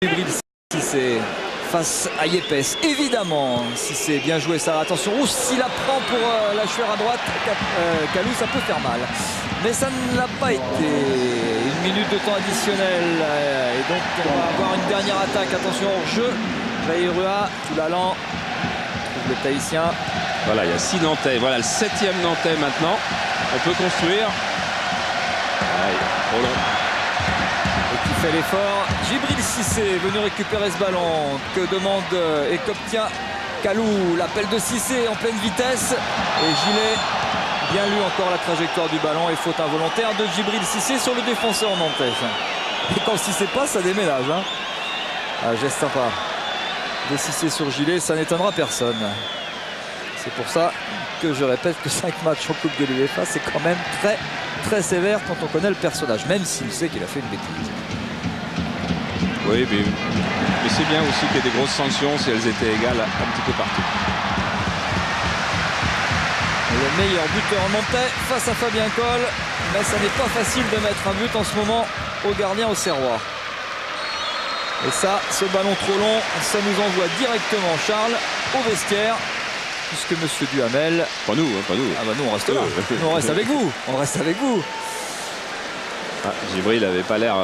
Djibril Cissé face à Yepes, évidemment. Cissé, bien joué ça, attention, s'il la prend pour la chouère à droite, Kalou, ça peut faire mal. Mais ça ne l'a pas été. Une minute de temps additionnel. Et donc on va avoir une dernière attaque, attention au jeu. Vairua, Toulalan, trouve le Tahitien. Voilà, il y a 6 Nantais, voilà le 7e Nantais maintenant. On peut construire. Allez, trop long. Et qui fait l'effort, Djibril Cissé venu récupérer ce ballon que demande et qu'obtient Kalou. L'appel de Cissé en pleine vitesse et Gilet bien lu encore la trajectoire du ballon et faute involontaire de Djibril Cissé sur le défenseur nantais. Et quand Cissé passe, ça déménage. Geste sympa de Cissé sur Gilet, ça n'étonnera personne. C'est pour ça que je répète que 5 matchs en Coupe de l'UEFA, c'est quand même très sévère quand on connaît le personnage, même s'il sait qu'il a fait une bêtise. Oui, mais c'est bien aussi qu'il y ait des grosses sanctions si elles étaient égales un petit peu partout. Le meilleur buteur nantais face à Fabien Coll, mais ça n'est pas facile de mettre un but en ce moment au gardien auxerrois. Et ça, ce ballon trop long, ça nous envoie directement, Charles, au vestiaire. Puisque monsieur Duhamel... Pas nous, hein, pas nous. Ah bah nous on reste là. Nous, on reste avec vous. On reste avec vous. Ah, Djibril n'avait pas l'air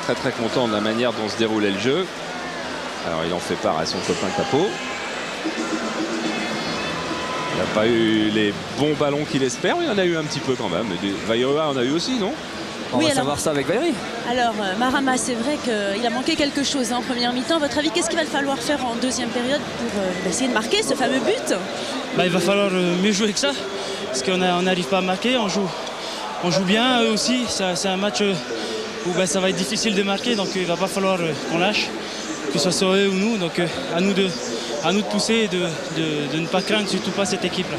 très content de la manière dont se déroulait le jeu. Alors il en fait part à son copain Capot. Il n'a pas eu les bons ballons qu'il espère, mais il en a eu un petit peu quand même. Vairua en a eu aussi, non? On va savoir ça avec Valérie. Alors Marama, c'est vrai qu'il a manqué quelque chose en première mi-temps. À votre avis, qu'est-ce qu'il va falloir faire en deuxième période pour essayer de marquer ce fameux but? Il va falloir mieux jouer que ça, parce qu'on n'arrive pas à marquer, on joue bien eux aussi. C'est un match où ça va être difficile de marquer, donc il va pas falloir qu'on lâche, que ce soit eux ou nous. Donc à nous de pousser et de ne pas craindre, surtout pas cette équipe-là.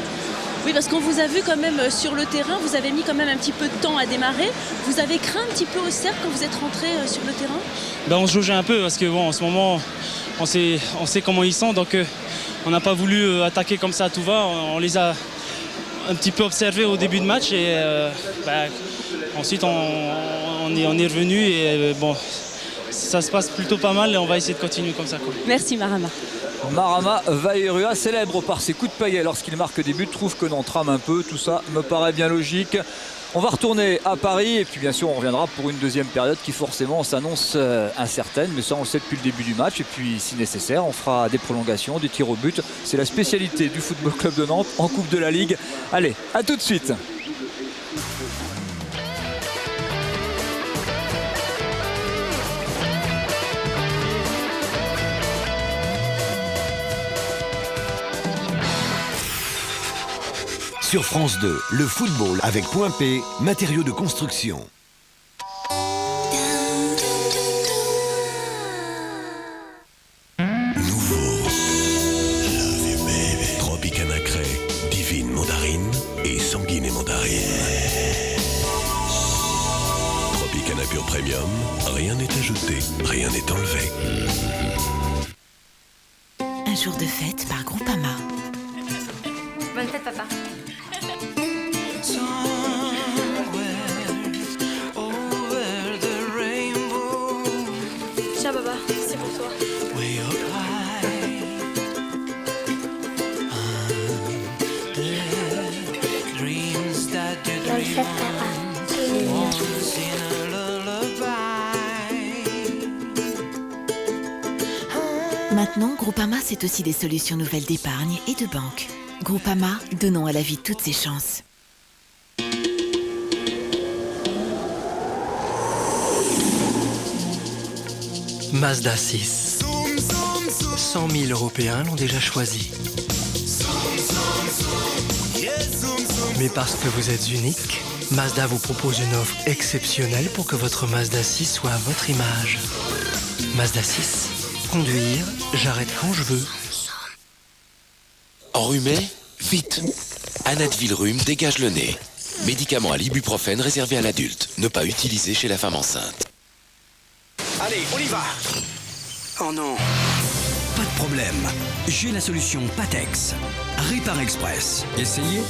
Oui, parce qu'on vous a vu quand même sur le terrain, vous avez mis quand même un petit peu de temps à démarrer. Vous avez craint un petit peu au cercle quand vous êtes rentré sur le terrain? On se jaugeait un peu parce que en ce moment, on sait comment ils sont, donc on n'a pas voulu attaquer comme ça à tout va. On les a un petit peu observés au début de match et ensuite on est revenu et ça se passe plutôt pas mal et on va essayer de continuer comme ça. Merci Marama. Marama Vairua, célèbre par ses coups de paillet lorsqu'il marque des buts, trouve que l'on trame un peu, tout ça me paraît bien logique. On va retourner à Paris et puis bien sûr on reviendra pour une deuxième période qui forcément s'annonce incertaine, mais ça on le sait depuis le début du match et puis si nécessaire on fera des prolongations, des tirs au but. C'est la spécialité du Football Club de Nantes en Coupe de la Ligue. Allez, à tout de suite. Sur France 2, le football avec Point P, matériaux de construction. Nouveau. Love you baby. Tropicana Cré, Divine Mandarine et Sanguine et Mandarine. Tropicana Pure Premium, rien n'est ajouté, rien n'est enlevé. Un jour de fête par Groupama. Bonne fête, papa. Tiens, papa, c'est pour toi. Bonne fête, papa. Maintenant, Groupama, c'est aussi des solutions nouvelles d'épargne et de banque. Groupama, donnons à la vie toutes ses chances. Mazda 6. 100 000 Européens l'ont déjà choisi. Mais parce que vous êtes unique, Mazda vous propose une offre exceptionnelle pour que votre Mazda 6 soit à votre image. Mazda 6. Conduire, j'arrête quand je veux. Enrhumé? Vite! Anadvil Rhume dégage le nez. Médicament à l'ibuprofène réservé à l'adulte. Ne pas utiliser chez la femme enceinte. Allez, on y va! Oh non! Pas de problème. J'ai la solution Patex. Répar Express. Essayez?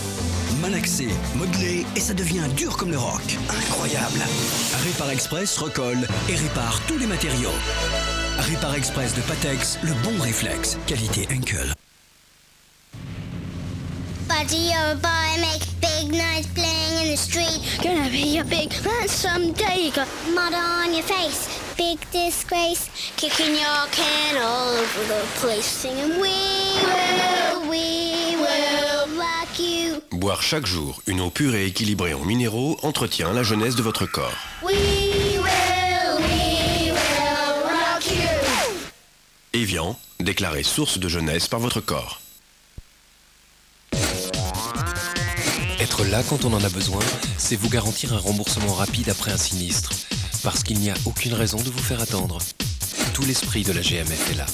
Malaxé, modelé et ça devient dur comme le roc. Incroyable! Répar Express recolle et répare tous les matériaux. Répar Express de Patex, le bon réflexe. Qualité Henkel. Buddy, you're a boy, make big noise playing in the street. Gonna be a big man someday. You got mud on your face, big disgrace. Kicking your can all over the place, singing we will rock you. Boire chaque jour une eau pure et équilibrée en minéraux entretient la jeunesse de votre corps. We will rock you. Evian, déclaré source de jeunesse par votre corps. Être là quand on en a besoin, c'est vous garantir un remboursement rapide après un sinistre. Parce qu'il n'y a aucune raison de vous faire attendre. Tout l'esprit de la GMF est là.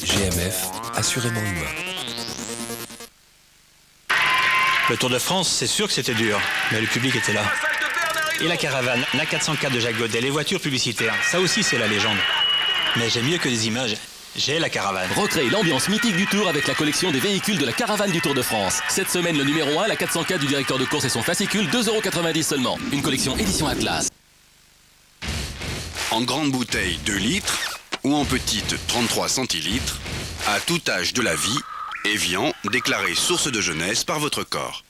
GMF, assurément humain. Le Tour de France, c'est sûr que c'était dur, mais le public était là. Et la caravane, la 404 de Jacques Godet, les voitures publicitaires, ça aussi c'est la légende. Mais j'ai mieux que des images. J'ai la caravane. Recréez l'ambiance mythique du Tour avec la collection des véhicules de la caravane du Tour de France. Cette semaine, le numéro 1, la 404 du directeur de course et son fascicule, 2,90 € seulement. Une collection édition Atlas. En grande bouteille 2 litres ou en petite 33 centilitres, à tout âge de la vie, Evian, déclaré source de jeunesse par votre corps.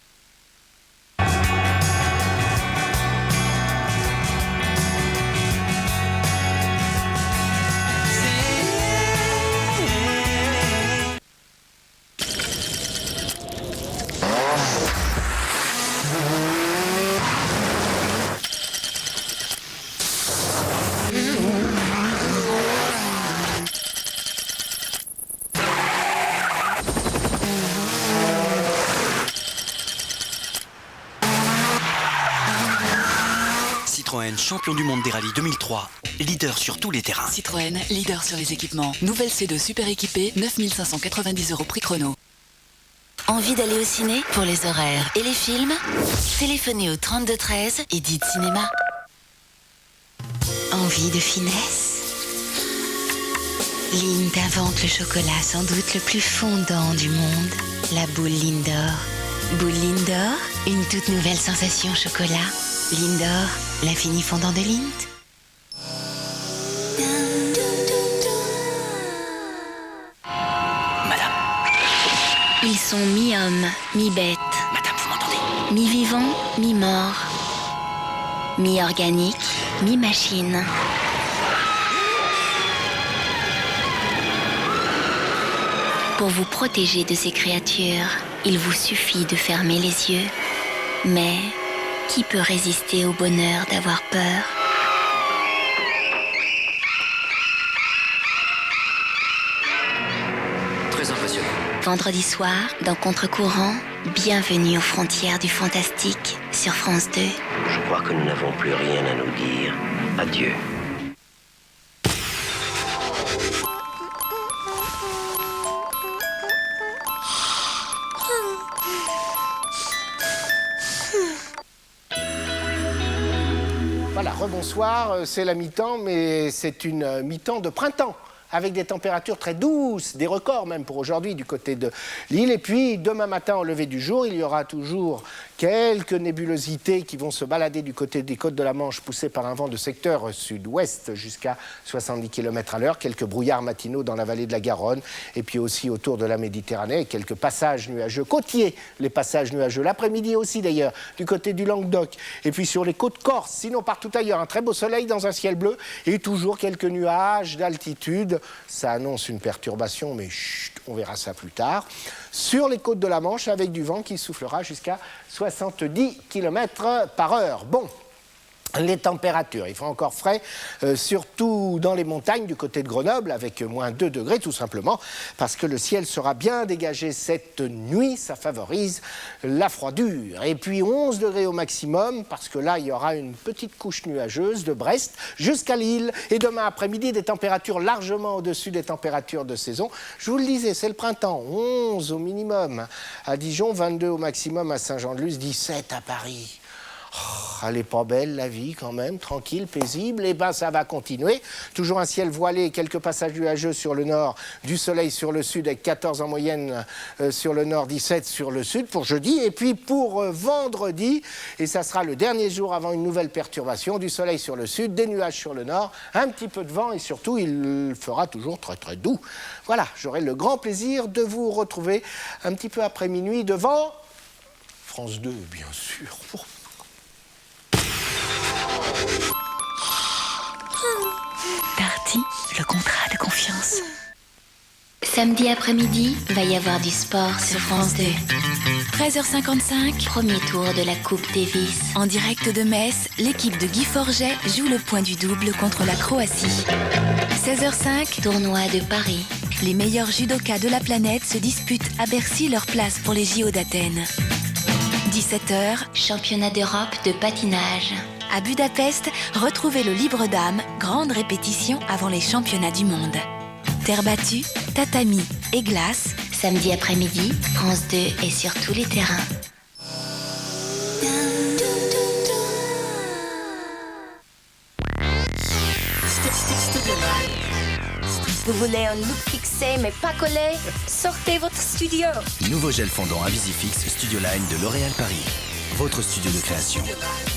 Citroën, champion du monde des rallyes 2003, leader sur tous les terrains. Citroën, leader sur les équipements. Nouvelle C2 super équipée, 9 590 € prix chrono. Envie d'aller au ciné? Pour les horaires et les films, téléphonez au 32 13 et dites cinéma. Envie de finesse? Lind invente le chocolat sans doute le plus fondant du monde, la boule Lindor. Boule Lindor, une toute nouvelle sensation chocolat. Lindor, l'infini fondant de Lind. Madame. Ils sont mi-hommes, mi-bêtes. Madame, vous m'entendez? Mi-vivants, mi-morts. Mi-organique, mi-machine. Pour vous protéger de ces créatures, il vous suffit de fermer les yeux. Mais qui peut résister au bonheur d'avoir peur? Très impressionnant. Vendredi soir, dans Contre-courant, bienvenue aux frontières du fantastique sur France 2. Je crois que nous n'avons plus rien à nous dire. Adieu. Voilà, rebonsoir, c'est la mi-temps, mais c'est une mi-temps de printemps, avec des températures très douces, des records même pour aujourd'hui du côté de l'île. Et puis, demain matin, au lever du jour, il y aura toujours quelques nébulosités qui vont se balader du côté des côtes de la Manche, poussées par un vent de secteur sud-ouest jusqu'à 70 km/h. Quelques brouillards matinaux dans la vallée de la Garonne, et puis aussi autour de la Méditerranée, quelques passages nuageux côtiers, les passages nuageux. L'après-midi aussi, d'ailleurs, du côté du Languedoc. Et puis sur les côtes corses, sinon partout ailleurs, un très beau soleil dans un ciel bleu, et toujours quelques nuages d'altitude. Ça annonce une perturbation, mais chut, on verra ça plus tard. Sur les côtes de la Manche, avec du vent qui soufflera jusqu'à 70 km/h. Bon, les températures, il fait encore frais, surtout dans les montagnes du côté de Grenoble, avec moins 2 degrés tout simplement, parce que le ciel sera bien dégagé cette nuit, ça favorise la froidure. Et puis 11 degrés au maximum, parce que là, il y aura une petite couche nuageuse de Brest jusqu'à Lille. Et demain après-midi, des températures largement au-dessus des températures de saison. Je vous le disais, c'est le printemps, 11 au minimum à Dijon, 22 au maximum à Saint-Jean-de-Luz, 17 à Paris. Elle n'est pas belle, la vie, quand même, tranquille, paisible. Eh bien, ça va continuer. Toujours un ciel voilé, quelques passages nuageux sur le nord, du soleil sur le sud, avec 14 en moyenne sur le nord, 17 sur le sud pour jeudi. Et puis pour vendredi, et ça sera le dernier jour avant une nouvelle perturbation, du soleil sur le sud, des nuages sur le nord, un petit peu de vent et surtout, il fera toujours très très doux. Voilà, j'aurai le grand plaisir de vous retrouver un petit peu après minuit devant France 2, bien sûr. Darty, le contrat de confiance. Samedi après-midi, va y avoir du sport sur France 2. 13h55, premier tour de la Coupe Davis. En direct de Metz, l'équipe de Guy Forget joue le point du double contre la Croatie. 16h05, tournoi de Paris. Les meilleurs judokas de la planète se disputent à Bercy leur place pour les JO d'Athènes. 17h, championnat d'Europe de patinage. À Budapest, retrouvez le libre dame, grande répétition avant les championnats du monde. Terre battue, tatami et glace. Samedi après-midi, France 2 est sur tous les terrains. Vous voulez un look fixé mais pas collé? Sortez votre studio. Nouveau gel fondant Invisifix Studio Line de L'Oréal Paris. Votre studio de création.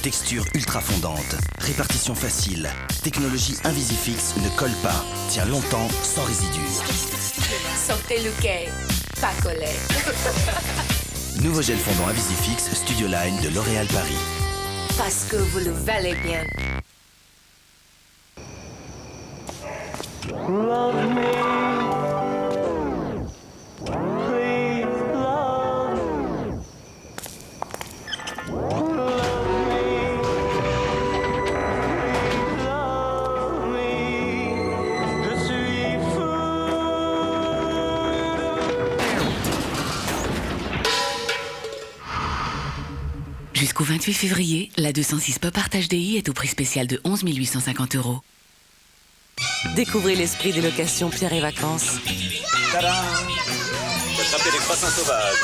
Texture ultra fondante, répartition facile, technologie Invisifix ne colle pas, tient longtemps sans résidus. Sortez looké, pas collé. Nouveau gel fondant Invisifix Studio Line de L'Oréal Paris. Parce que vous le valez bien. Love me. Please love me. Love me. Je suis fou. Jusqu'au 28 février, la 206 Pop Art HDI est au prix spécial de 11 850 €. Découvrez l'esprit des locations Pierre et Vacances. Tadam! Attraper les croissants sauvages.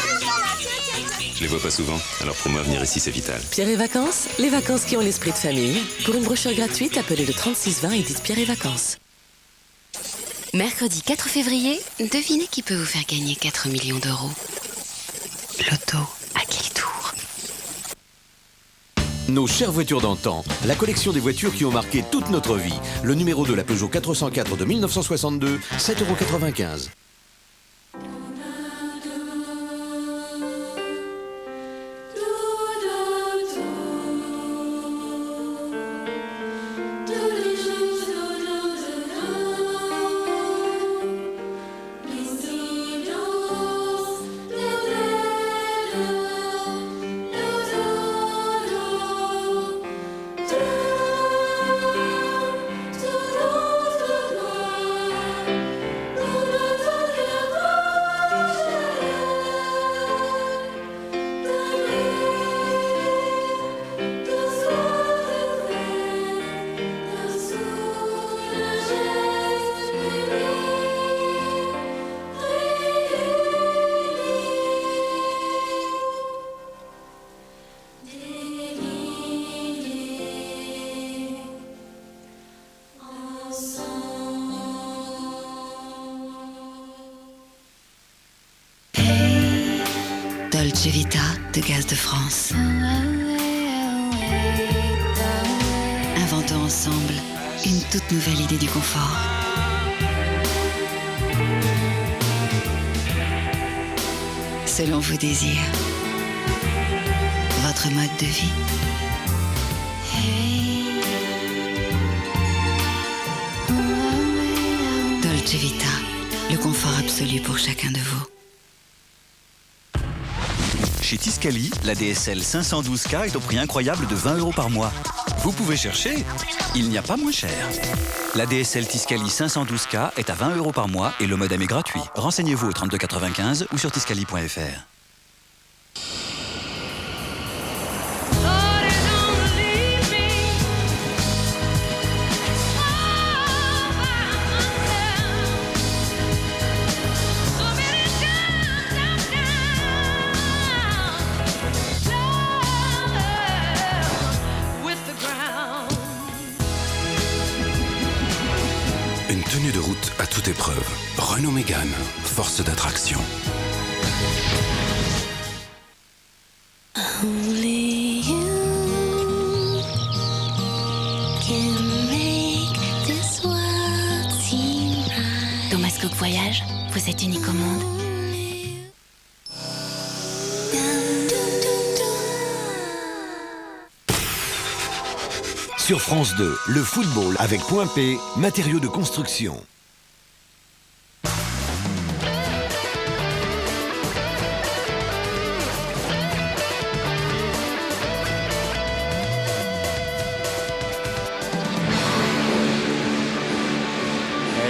Je les vois pas souvent, alors pour moi venir ici c'est vital. Pierre et Vacances, les vacances qui ont l'esprit de famille. Pour une brochure gratuite, appelez le 3620 et dites Pierre et Vacances. Mercredi 4 février, devinez qui peut vous faire gagner 4 millions d'euros. Loto, à quel tour? Nos chères voitures d'antan, la collection des voitures qui ont marqué toute notre vie. Le numéro de la Peugeot 404 de 1962, 7,95 €. Dolce Vita de Gaz de France. Inventons ensemble une toute nouvelle idée du confort. Selon vos désirs, votre mode de vie. Dolce Vita, le confort absolu pour chacun de vous. Chez Tiscali, la DSL 512K est au prix incroyable de 20 € par mois. Vous pouvez chercher, il n'y a pas moins cher. La DSL Tiscali 512K est à 20 € par mois et le modem est gratuit. Renseignez-vous au 3295 ou sur tiscali.fr. Tenue de route à toute épreuve. Renault Mégane, force d'attraction. Only you can make this world seem right. Thomas Cook Voyage, vous êtes unique au monde. Sur France 2, le football avec Point P, matériaux de construction.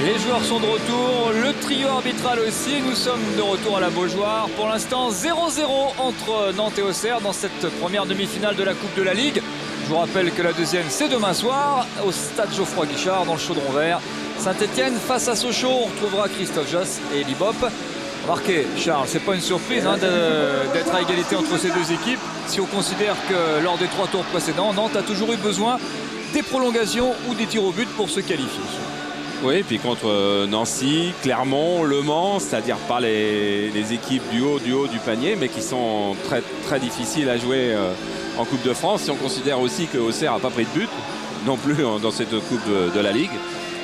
Les joueurs sont de retour, le trio arbitral aussi. Nous sommes de retour à la Beaujoire. Pour l'instant, 0-0 entre Nantes et Auxerre dans cette première demi-finale de la Coupe de la Ligue. Je vous rappelle que la deuxième, c'est demain soir au stade Geoffroy-Guichard dans le Chaudron Vert. Saint-Etienne face à Sochaux. On retrouvera Christophe Josse et Elie Bopp. Remarquez, Charles, c'est pas une surprise d'être à égalité entre ces deux équipes. Si on considère que lors des 3 tours précédents, Nantes a toujours eu besoin des prolongations ou des tirs au but pour se qualifier. Oui, puis contre Nancy, Clermont, Le Mans, c'est-à-dire pas les équipes du haut du panier, mais qui sont très, très difficiles à jouer en Coupe de France. Si on considère aussi que Auxerre n'a pas pris de but non plus dans cette Coupe de la Ligue.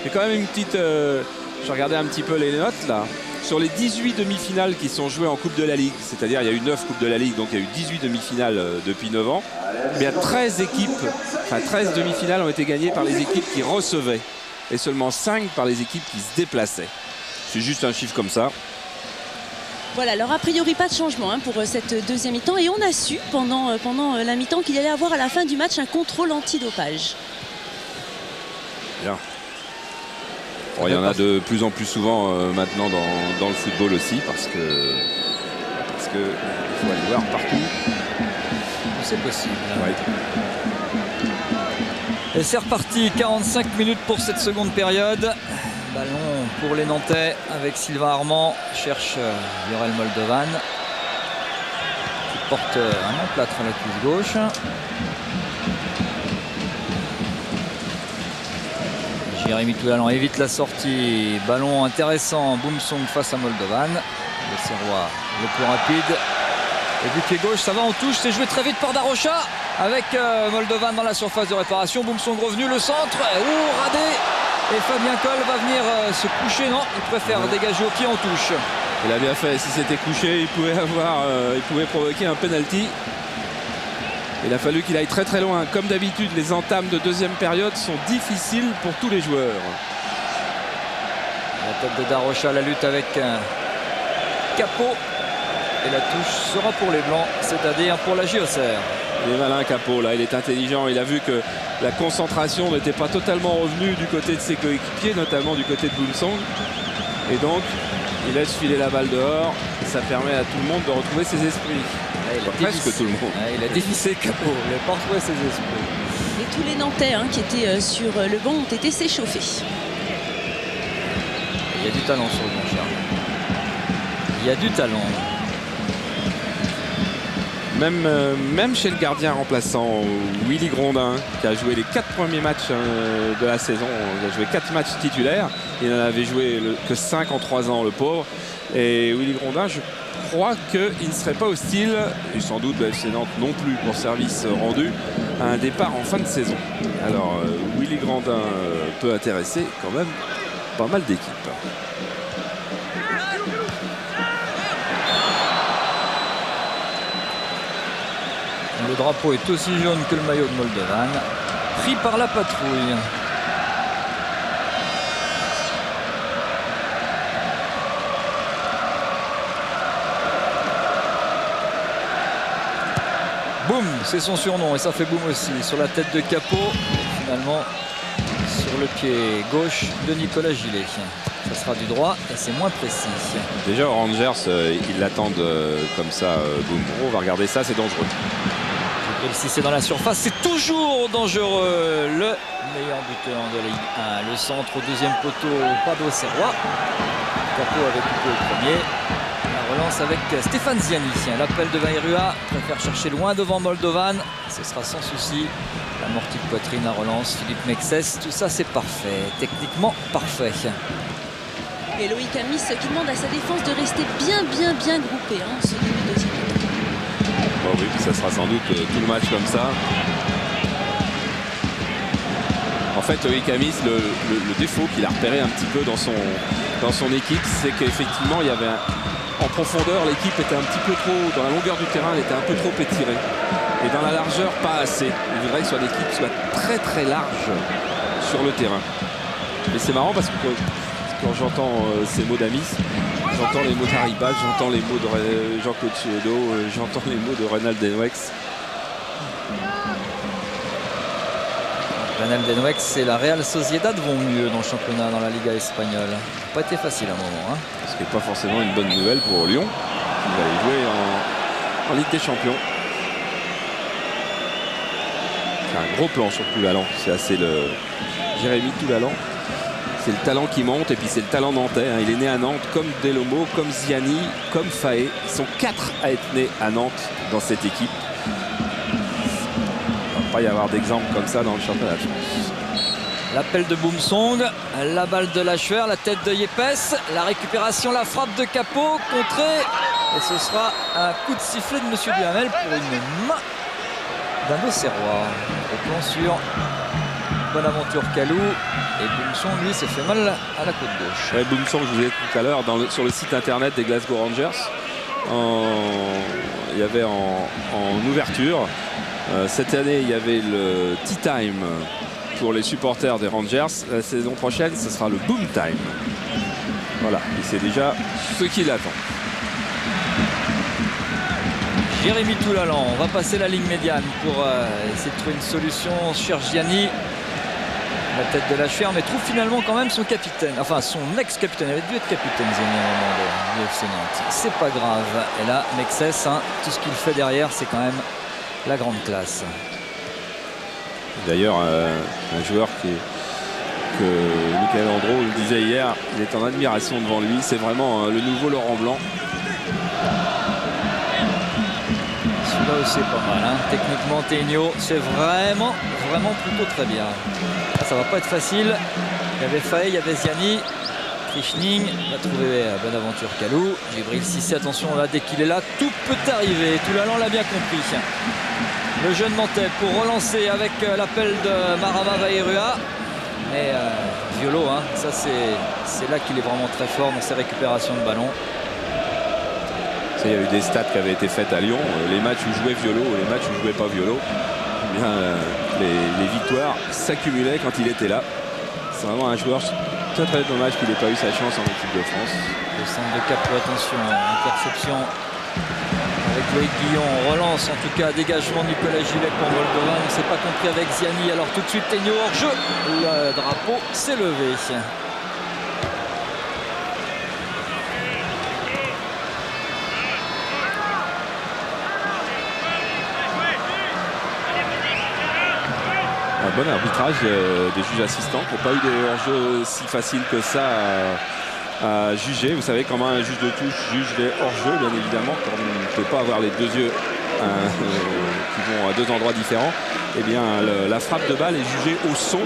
Il y a quand même une petite... je regardais un petit peu les notes là. Sur les 18 demi-finales qui sont jouées en Coupe de la Ligue, c'est-à-dire il y a eu 9 Coupes de la Ligue, donc il y a eu 18 demi-finales depuis 9 ans. Mais il y a 13 demi-finales ont été gagnées par les équipes qui recevaient. Et seulement 5 par les équipes qui se déplaçaient. C'est juste un chiffre comme ça. Voilà, alors a priori pas de changement pour cette deuxième mi-temps. Et on a su pendant la mi-temps qu'il allait avoir à la fin du match un contrôle antidopage. Bien. Bon, il y en a de plus en plus souvent maintenant dans le football aussi parce que il faut aller voir partout. C'est possible. Ouais. Et c'est reparti, 45 minutes pour cette seconde période. Ballon pour les Nantais avec Sylvain Armand. Cherche Viorel Moldovan. Qui porte un emplâtre à la cuisse gauche. Jérémy Toulalan évite la sortie. Ballon intéressant. Boumsong face à Moldovan. Le Serrois le plus rapide. Et du pied gauche, ça va en touche. C'est joué très vite par Darocha. Avec Moldovan dans la surface de réparation. Boumsong revenu, le centre. Radé. Et Fabien Coll va venir se coucher. Non, il préfère dégager au pied en touche. Il a bien fait. Si c'était couché, il pouvait provoquer un penalty. Il a fallu qu'il aille très très loin. Comme d'habitude, les entames de deuxième période sont difficiles pour tous les joueurs. La tête de Darocha, la lutte avec Capot. Et la touche sera pour les Blancs, c'est-à-dire pour la JOCR. Il est malin Capot, là, il est intelligent. Il a vu que la concentration n'était pas totalement revenue du côté de ses coéquipiers, notamment du côté de Boumsong. Et donc, il laisse filer la balle dehors. Et ça permet à tout le monde de retrouver ses esprits. Presque tout le monde. Il a dévissé Capot, il n'a pas retrouvé ses esprits. Et tous les Nantais qui étaient sur le banc ont été s'échauffer. Il y a du talent sur le banc, Charles. Il y a du talent. Même chez le gardien remplaçant Willy Grondin, qui a joué les 4 premiers matchs de la saison, il a joué 4 matchs titulaires, il n'en avait joué que 5 en 3 ans, le pauvre. Et Willy Grondin, je crois qu'il ne serait pas hostile, et sans doute le FC Nantes non plus pour service rendu, à un départ en fin de saison. Alors Willy Grondin peut intéresser quand même pas mal d'équipes. Le drapeau est aussi jaune que le maillot de Moldovan, pris par la patrouille. Boum, c'est son surnom et ça fait boum aussi sur la tête de Capot. Et finalement sur le pied gauche de Nicolas Gillet. Ça sera du droit et c'est moins précis. Déjà aux Rangers, ils l'attendent comme ça, boum. On va regarder ça, c'est dangereux. Si c'est dans la surface, c'est toujours dangereux. Le meilleur buteur de Ligue 1. Le centre au deuxième poteau, pas d'Auxerrois. Capot avait coupé au premier. La relance avec Stéphane Ziani. L'appel de Vairua préfère chercher loin devant Moldovan. Ce sera sans souci. L'amorti de poitrine, la relance, Philippe Mexès. Tout ça, c'est parfait. Techniquement parfait. Et Loïc Amis qui demande à sa défense de rester bien groupé ce début de deuxième mi-temps. Bon, oui, puis ça sera sans doute tout le match comme ça. En fait, Loïc Amis, le défaut qu'il a repéré un petit peu dans son équipe, c'est qu'effectivement, il y avait en profondeur, l'équipe était un petit peu trop, dans la longueur du terrain, elle était un peu trop étirée. Et dans la largeur, pas assez. Il voudrait que soit l'équipe soit très large sur le terrain. Et c'est marrant parce que quand j'entends ces mots d'Amis, j'entends les mots d'Aribas, j'entends les mots de Jean-Claude Chiedo, j'entends les mots de Reynald Denwex. Reynald Denwex et la Real Sociedad vont mieux dans le championnat, dans la Liga espagnole. Ça n'a pas été facile à un moment. Ce qui n'est pas forcément une bonne nouvelle pour Lyon, qui va aller jouer en Ligue des Champions. C'est un gros plan sur Toulalan. C'est assez le Jérémy Toulalan. C'est le talent qui monte et puis c'est le talent nantais. Il est né à Nantes comme Delomo, comme Ziani, comme Faé. Ils sont 4 à être nés à Nantes dans cette équipe. Il ne va pas y avoir d'exemple comme ça dans le championnat de France. L'appel de Boumsong, la balle de Lachuer, la tête de Yepes, la récupération, la frappe de Capot, contrée. Et ce sera un coup de sifflet de Monsieur Duhamel pour une main d'un Auxerrois. Au plan sur Bonaventure Kalou. Et Boumsong, lui, s'est fait mal à la côte gauche. Ouais, Boumsong, je vous ai dit tout à l'heure, sur le site internet des Glasgow Rangers, il y avait en ouverture. Cette année, il y avait le Tea Time pour les supporters des Rangers. La saison prochaine, ce sera le Boom Time. Voilà, et c'est déjà ce qui l'attend. Jérémy Toulalan, on va passer la ligne médiane pour essayer de trouver une solution. Cherche Gianni, la tête de Lachuer, mais trouve finalement quand même son capitaine, enfin son ex-capitaine. Il avait dû être capitaine Ziani à un moment de FC Nantes. C'est pas grave. Et là, Mexès, tout ce qu'il fait derrière, c'est quand même la grande classe. D'ailleurs, un joueur que Michael Andro le disait hier, il est en admiration devant lui. C'est vraiment le nouveau Laurent Blanc. Celui-là aussi est pas mal. Techniquement, Tegno, c'est vraiment plutôt très bien. Là, ça va pas être facile. Il y avait Faye, il y avait Ziani. Krichning va trouver Bonaventure Kalou. Djibril Cissé, attention là, dès qu'il est là, tout peut arriver. Toulalan l'a bien compris. Le jeune Nantais pour relancer avec l'appel de Marama Vairua. Mais Violo, ça c'est là qu'il est vraiment très fort dans ses récupérations de ballon. Il y a eu des stats qui avaient été faites à Lyon. Les matchs où jouait Violo ou les matchs où jouait pas Violo. Eh bien, les victoires s'accumulaient quand il était là. C'est vraiment un joueur très dommage qu'il n'ait pas eu sa chance en équipe de France. Le centre de Capot, attention, interception avec Loïc Guillon, on relance en tout cas, dégagement de Nicolas Gillet pour Moldovan. On ne s'est pas compris avec Ziani, alors tout de suite Tegno hors jeu. Le drapeau s'est levé. Un bon arbitrage des juges assistants qui n'ont pas eu des hors-jeux si faciles que ça à juger. Vous savez comment un juge de touche juge les hors-jeux, bien évidemment, quand on ne peut pas avoir les deux yeux qui vont à deux endroits différents. Eh bien, la frappe de balle est jugée au son,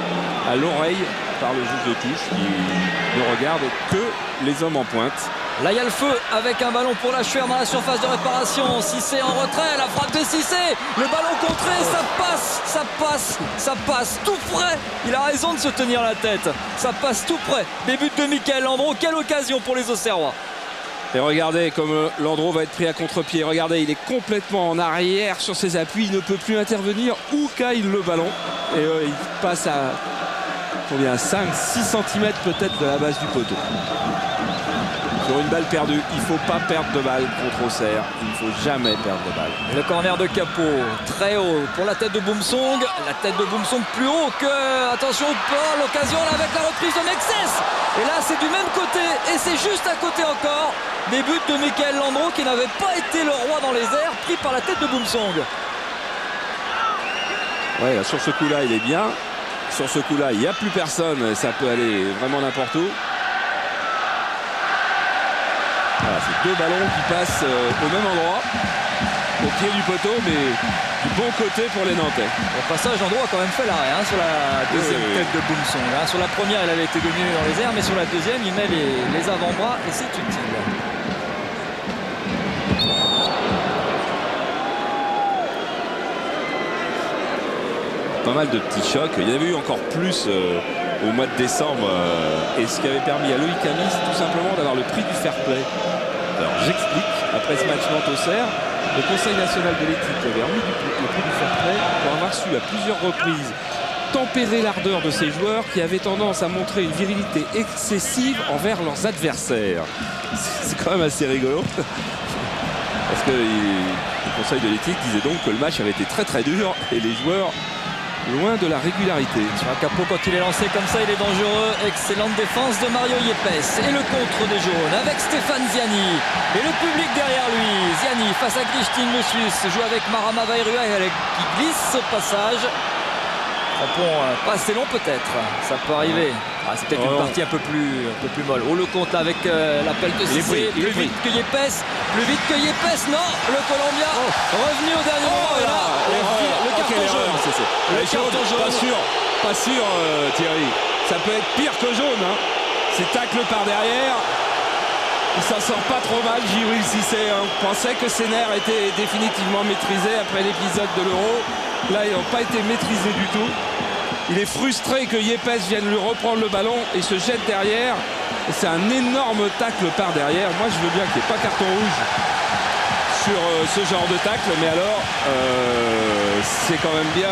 à l'oreille, par le juge de touche qui ne regarde que les hommes en pointe. Là, il y a le feu avec un ballon pour Lachuer dans la surface de réparation. Cissé en retrait, la frappe de Cissé. Le ballon contré, ça passe tout près. Il a raison de se tenir la tête. Ça passe tout près. Des buts de Michael Landreau. Quelle occasion pour les Auxerrois. Et regardez comme Landreau va être pris à contre-pied. Regardez, il est complètement en arrière sur ses appuis. Il ne peut plus intervenir où caille le ballon. Et il passe à combien, 5-6 cm peut-être de la base du poteau. Sur une balle perdue, il ne faut pas perdre de balle contre Auxerre. Il ne faut jamais perdre de balle. Le corner de Capot, très haut pour la tête de Boumsong. La tête de Boumsong plus haut que... Attention, l'occasion avec la reprise de Mexès. Et là, c'est du même côté. Et c'est juste à côté encore. Des buts de Michael Landreau qui n'avait pas été le roi dans les airs, pris par la tête de Boumsong. Ouais, sur ce coup-là, il est bien. Sur ce coup-là, il n'y a plus personne. Ça peut aller vraiment n'importe où. Voilà, c'est 2 ballons qui passent au même endroit, au pied du poteau, mais du bon côté pour les Nantais. Au passage, Andro a quand même fait l'arrêt sur la deuxième tête de Boumsong. Sur la première, il avait été gagné dans les airs, mais sur la deuxième, il met les avant-bras et c'est utile. Pas mal de petits chocs. Il y en avait eu encore plus au mois de décembre. Et ce qui avait permis à Loïc Amis tout simplement d'avoir le prix du fair play. Alors j'explique, après ce match Nantes-Auxerre, le Conseil national de l'éthique avait remis le prix du fair play pour avoir su à plusieurs reprises tempérer l'ardeur de ces joueurs qui avaient tendance à montrer une virilité excessive envers leurs adversaires. C'est quand même assez rigolo. Parce que le Conseil de l'éthique disait donc que le match avait été très très dur et les joueurs loin de la régularité. Sur un capot, quand il est lancé comme ça, il est dangereux. Excellente défense de Mario Yepes. Et le contre des jaunes avec Stéphane Ziani. Et le public derrière lui. Ziani face à Grichting, le Suisse. Joue avec Marama Vairua qui glisse au passage. Tampon pas assez long peut-être. Ça peut arriver. C'est peut-être une partie un peu plus molle. Oh, le compte avec l'appel de Cissé. Plus vite que Yepes. Plus vite que Yepes. Non, le Colombien revenu au dernier moment. Et là, le carton jaune. Le carton jaune. Pas sûr, Thierry. Ça peut être pire que jaune. C'est tacle par derrière. Il s'en sort pas trop mal, Djibril Cissé. On pensait que ses nerfs étaient définitivement maîtrisés après l'épisode de l'Euro. Là, ils n'ont pas été maîtrisés du tout. Il est frustré que Yepes vienne lui reprendre le ballon et se jette derrière. Et c'est un énorme tacle par derrière. Moi, je veux bien qu'il n'y ait pas carton rouge sur ce genre de tacle. Mais alors, c'est quand même bien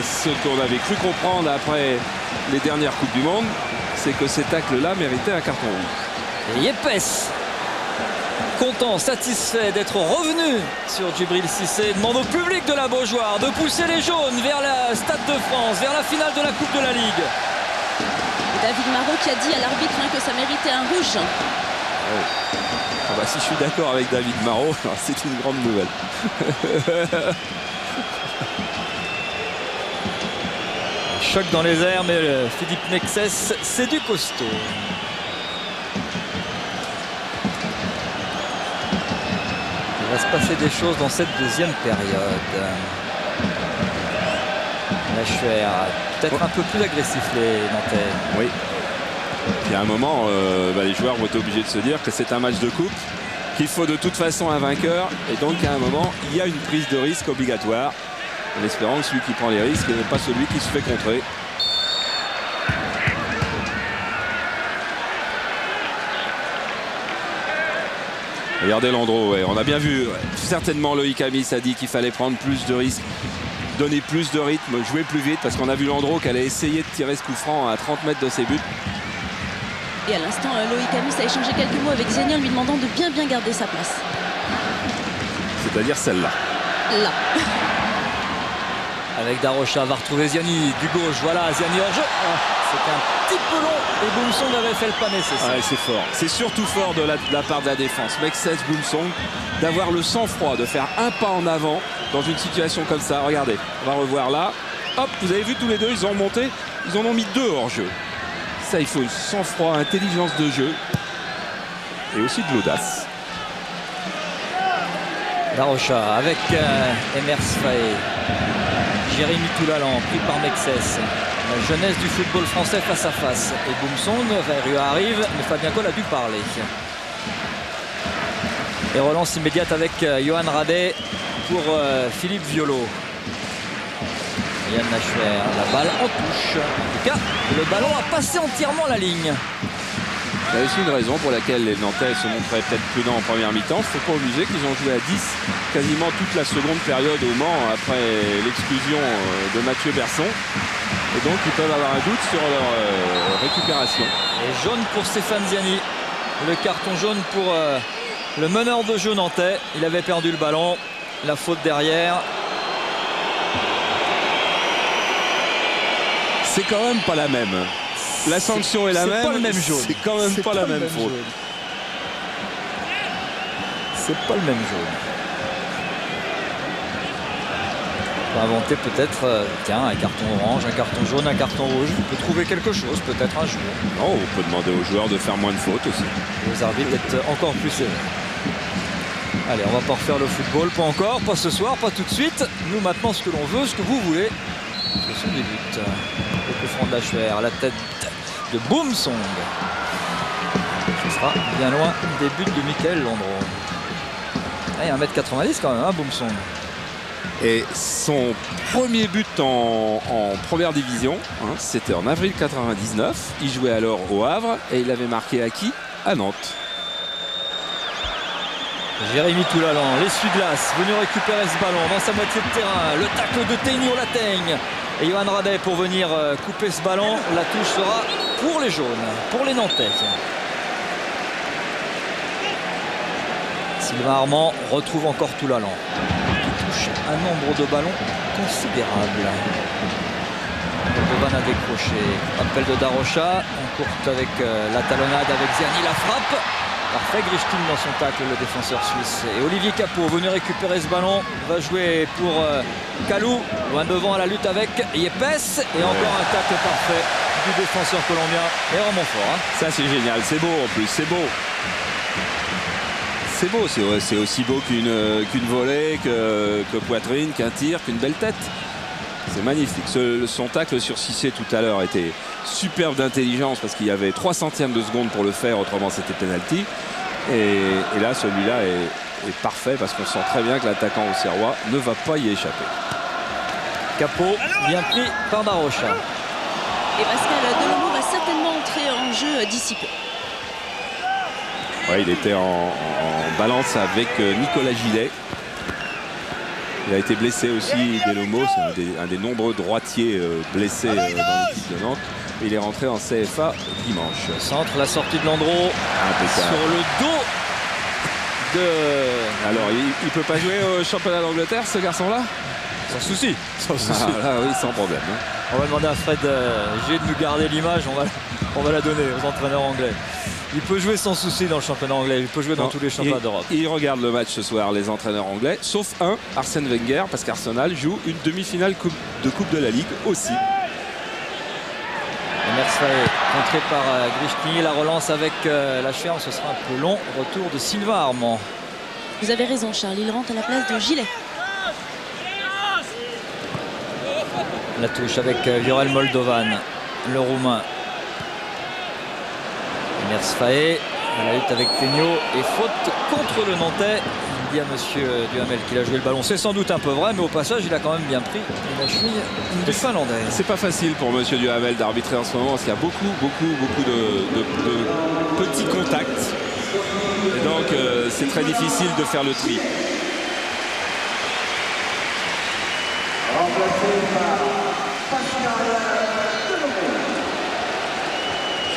ce qu'on avait cru comprendre après les dernières Coupes du Monde. C'est que ces tacles-là méritaient un carton rouge. Et Yepes, content, satisfait d'être revenu sur Djibril Cissé, demande au public de la Beaujoire de pousser les jaunes vers la Stade de France, vers la finale de la Coupe de la Ligue. Et David Marot qui a dit à l'arbitre que ça méritait un rouge. Si je suis d'accord avec David Marot, c'est une grande nouvelle. Choc dans les airs, mais Philippe Mexès, c'est du costaud. Il va se passer des choses dans cette deuxième période. Lachuer, peut-être un peu plus agressif les Nantais. Oui. Puis à un moment, les joueurs vont être obligés de se dire que c'est un match de coupe, qu'il faut de toute façon un vainqueur. Et donc à un moment, il y a une prise de risque obligatoire. En espérant que celui qui prend les risques n'est pas celui qui se fait contrer. Regardez Landreau, on a bien vu, certainement Loïc Amis a dit qu'il fallait prendre plus de risques, donner plus de rythme, jouer plus vite, parce qu'on a vu Landreau qui allait essayer de tirer ce coup franc à 30 mètres de ses buts. Et à l'instant, Loïc Amis a échangé quelques mots avec Ziani en lui demandant de bien garder sa place. C'est-à-dire celle-là. Là. Avec Darocha, va retrouver Ziani du gauche, voilà, Ziani hors jeu. C'était un petit peu long et Boumsong avait fait le pas nécessaire. C'est fort, c'est surtout fort de la part de la défense. Mexès, Boumsong, d'avoir le sang-froid, de faire un pas en avant dans une situation comme ça. Regardez, on va revoir là. Hop, vous avez vu tous les deux, ils ont monté, ils en ont mis 2 hors jeu. Ça, il faut sang-froid, intelligence de jeu et aussi de l'audace. Darocha avec Emers Faé. Jérémy Toulalan pris par Mexès. La jeunesse du football français face à face. Et Boumsong, Vairua arrive, mais Fabien Coll a dû parler. Et relance immédiate avec Johan Radet pour Philippe Violo. Yann Lachuer, la balle en touche. En tout cas, le ballon a passé entièrement la ligne. Il y a aussi une raison pour laquelle les Nantais se montraient peut-être prudents en première mi-temps. Il ne faut pas oublier qu'ils ont joué à 10 quasiment toute la seconde période au Mans après l'exclusion de Mathieu Berson. Et donc ils peuvent avoir un doute sur leur récupération. Et jaune pour Stéphane Ziani. Le carton jaune pour le meneur de jeu nantais. Il avait perdu le ballon. La faute derrière. C'est quand même pas la même. La sanction est la même. C'est pas le même jaune. C'est quand même pas la même faute. C'est pas le même jaune. On peut inventer peut-être, tiens, un carton orange, un carton jaune, un carton rouge. On peut trouver quelque chose, peut-être un jour. Non, on peut demander aux joueurs de faire moins de fautes aussi. Aux arbitres d'être encore plus sévères. Allez, on va pas refaire le football, pas encore, pas ce soir, pas tout de suite. Nous, maintenant, ce que l'on veut, ce que vous voulez, ce sont des buts. Le coup franc de Lachuer, la tête de Boumsong. Ce sera bien loin des buts de Michael Landreau. Il y a 1m90 quand même, hein, Boumsong. Et son premier but en première division, hein, c'était en avril 99. Il jouait alors au Havre et il avait marqué à qui? À Nantes. Jérémy Toulalan, l'essuie-glace, venu récupérer ce ballon dans sa moitié de terrain. Le tacle de Ténio Lateigne. Et Johan Rabet pour venir couper ce ballon. La touche sera pour les jaunes, pour les Nantais. Sylvain Armand retrouve encore Toulalan. Qui touche un nombre de ballons considérable. Moldovan a décroché. Appel de Darocha. On courte avec la talonnade avec Ziani, la frappe. Parfait, Grishkin dans son tacle, le défenseur suisse. Et Olivier Capot venu récupérer ce ballon. Va jouer pour Kalou. Loin devant à la lutte avec Yepes. Et encore un tacle parfait du défenseur colombien. Et vraiment fort. Hein. Ça c'est génial, c'est beau en plus, c'est beau. C'est beau, c'est aussi beau qu'une volée, que poitrine, qu'un tir, qu'une belle tête. C'est magnifique. Son tacle sur Cissé tout à l'heure était superbe d'intelligence parce qu'il y avait 3 centièmes de seconde pour le faire, autrement c'était penalty. Et là, celui-là est parfait parce qu'on sent très bien que l'attaquant auxerrois ne va pas y échapper. Capot, bien pris par Darocha. Et Pascal Delomo va certainement entrer en jeu d'ici peu. Ouais, il était en balance avec Nicolas Gillet. Il a été blessé aussi, Delomo, c'est un des nombreux droitiers blessés dans l'équipe de Nantes. Et il est rentré en CFA dimanche. Le centre, la sortie de Landreau sur le dos de... Alors, il peut pas jouer au championnat d'Angleterre, ce garçon-là? Sans souci. Sans souci. Ah, là, oui, sans problème. Hein. On va demander à Fred G de nous garder l'image. On va la donner aux entraîneurs anglais. Il peut jouer sans souci dans le championnat anglais. Il peut jouer dans tous les championnats d'Europe. Il regarde le match ce soir, les entraîneurs anglais, sauf un, Arsène Wenger, parce qu'Arsenal joue une demi-finale de Coupe de la Ligue aussi. Mersfaye contré par Grishny. La relance avec la ferme, ce sera un peu long. Retour de Sylvain Armand. Vous avez raison, Charles. Il rentre à la place de Gillet. La touche avec Viorel Moldovan, le Roumain. Mersfaye, la lutte avec Ténio et faute contre le Nantais. Il dit à monsieur Duhamel qu'il a joué le ballon. C'est sans doute un peu vrai, mais au passage, il a quand même bien pris la cheville du Finlandais. C'est pas facile pour monsieur Duhamel d'arbitrer en ce moment parce qu'il y a beaucoup de petits contacts. Et donc, c'est très difficile de faire le tri.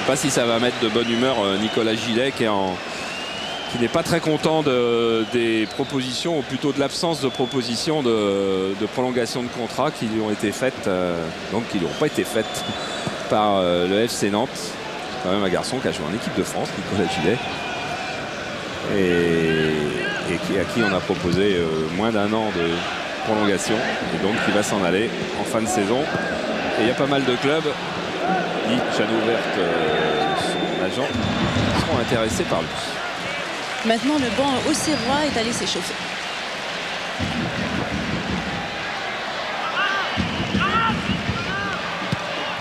Je ne sais pas si ça va mettre de bonne humeur Nicolas Gillet qui n'est pas très content des propositions, ou plutôt de l'absence de propositions de prolongation de contrat qui lui ont été faites, donc qui n'ont pas été faites par le FC Nantes. C'est quand même un garçon qui a joué en équipe de France, Nicolas Gillet, et à qui on a proposé moins d'1 an de prolongation, et donc il va s'en aller en fin de saison. Et il y a pas mal de clubs, dit Jeannot Verte, son agent, qui seront intéressés par lui. Maintenant, le banc auxerrois est allé s'échauffer.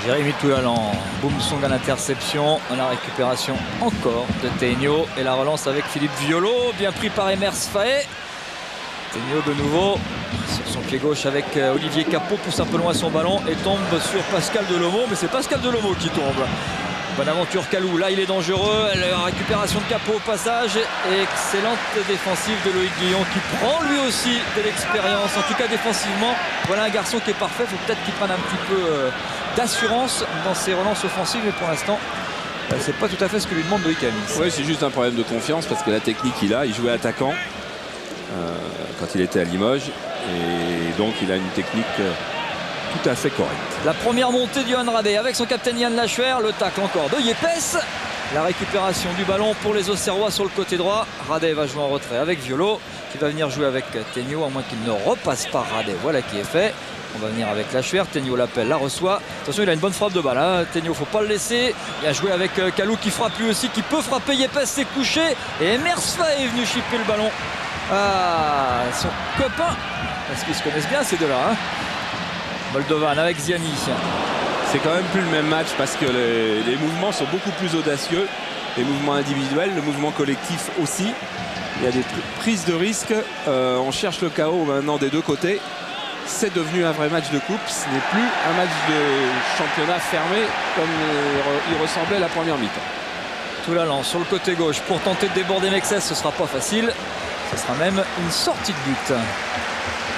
Jérémy Toulalan, Boumsong à l'interception, la récupération encore de Ténio et la relance avec Philippe Violo, bien pris par Mersfaye. Ténio de nouveau sur son pied gauche avec Olivier Capot, pousse un peu loin son ballon et tombe sur Pascal Delomo, mais c'est Pascal Delomo qui tombe. Bonne aventure Kalou, là il est dangereux, la récupération de Capot au passage, et excellente défensive de Loïc Guillon qui prend lui aussi de l'expérience, en tout cas défensivement. Voilà un garçon qui est parfait, il faut peut-être qu'il prenne un petit peu d'assurance dans ses relances offensives, mais pour l'instant c'est pas tout à fait ce que lui demande Loïc Amis. Oui, c'est juste un problème de confiance parce que la technique il jouait attaquant quand il était à Limoges, et donc il a une technique tout à fait correcte. La première montée de Johan Rabet avec son capitaine Yann Lachuer, le tacle encore de Yepes. La récupération du ballon pour les Auxerrois sur le côté droit. Radet va jouer en retrait avec Violo qui va venir jouer avec Tegnaud à moins qu'il ne repasse pas Radet. Voilà qui est fait. On va venir avec Lachuer. Tegnaud l'appelle, la reçoit. Attention, il a une bonne frappe de balle. Hein. Tegnaud, faut pas le laisser. Il a joué avec Kalou qui frappe lui aussi, qui peut frapper. Yepes s'est couché. Et Emers Faé est venu chipper le ballon à son copain. Parce qu'ils se connaissent bien ces deux-là. Hein. Moldovan avec Ziani. C'est quand même plus le même match parce que les mouvements sont beaucoup plus audacieux. Les mouvements individuels, le mouvement collectif aussi. Il y a des prises de risque. On cherche le chaos maintenant des deux côtés. C'est devenu un vrai match de coupe. Ce n'est plus un match de championnat fermé comme il ressemblait la première mi-temps. Toulalan sur le côté gauche pour tenter de déborder Mexès. Ce ne sera pas facile. Ce sera même une sortie de but.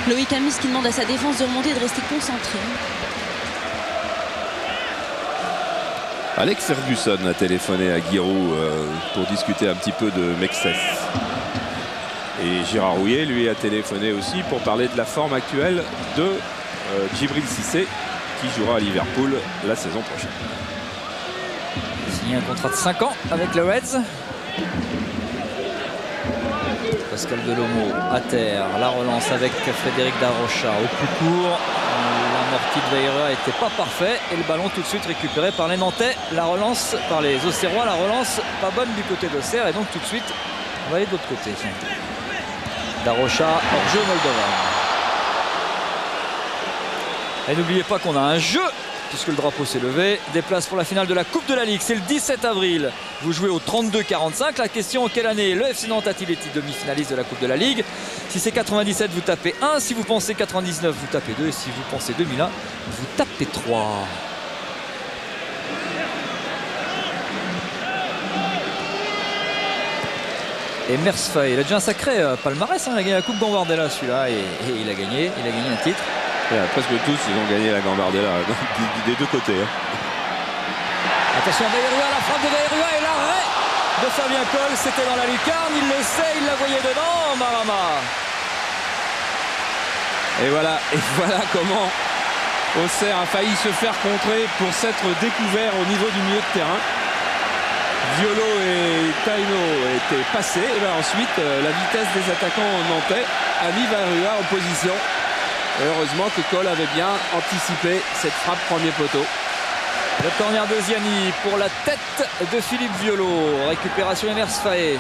Loïc Amis qui demande à sa défense de remonter et de rester concentré. Alex Ferguson a téléphoné à Giroud pour discuter un petit peu de Mexès. Et Gérard Rouillet lui a téléphoné aussi pour parler de la forme actuelle de Djibril Cissé qui jouera à Liverpool la saison prochaine. Signé un contrat de 5 ans avec le Reds. Pascal Delomo à terre, la relance avec Frédéric Darocha au plus court. L'amorti de Veira n'était pas parfait et le ballon tout de suite récupéré par les Nantais. La relance par les Auxerrois, la relance pas bonne du côté d'Auxerre et donc tout de suite on va aller de l'autre côté. Darocha hors jeu Moldovan. Et n'oubliez pas qu'on a un jeu puisque le drapeau s'est levé. Des places pour la finale de la Coupe de la Ligue. C'est le 17 avril. Vous jouez au 32-45. La question, quelle année le FC Nantes a-t-il été demi-finaliste de la Coupe de la Ligue? Si c'est 97, vous tapez 1. Si vous pensez 99, vous tapez 2. Et si vous pensez 2001, vous tapez 3. Et Emers Faé, il a déjà un sacré palmarès. Hein. Il a gagné la Coupe Gambardella celui-là. Et il a gagné un titre. Presque tous, ils ont gagné la Gambardella des deux côtés. Hein. Attention à Bayrua, la frappe de Bayrua et l'arrêt de Fabien Coll. C'était dans la lucarne, il le sait, il la voyait dedans, Marama. Et voilà comment Auxerre a failli se faire contrer pour s'être découvert au niveau du milieu de terrain. Violo et Taino étaient passés. Et bien ensuite, la vitesse des attaquants nantais a mis Bayrua en position. Et heureusement que Coll avait bien anticipé cette frappe premier poteau. Le corner de Ziani pour la tête de Philippe Violo. Récupération Emers Faé.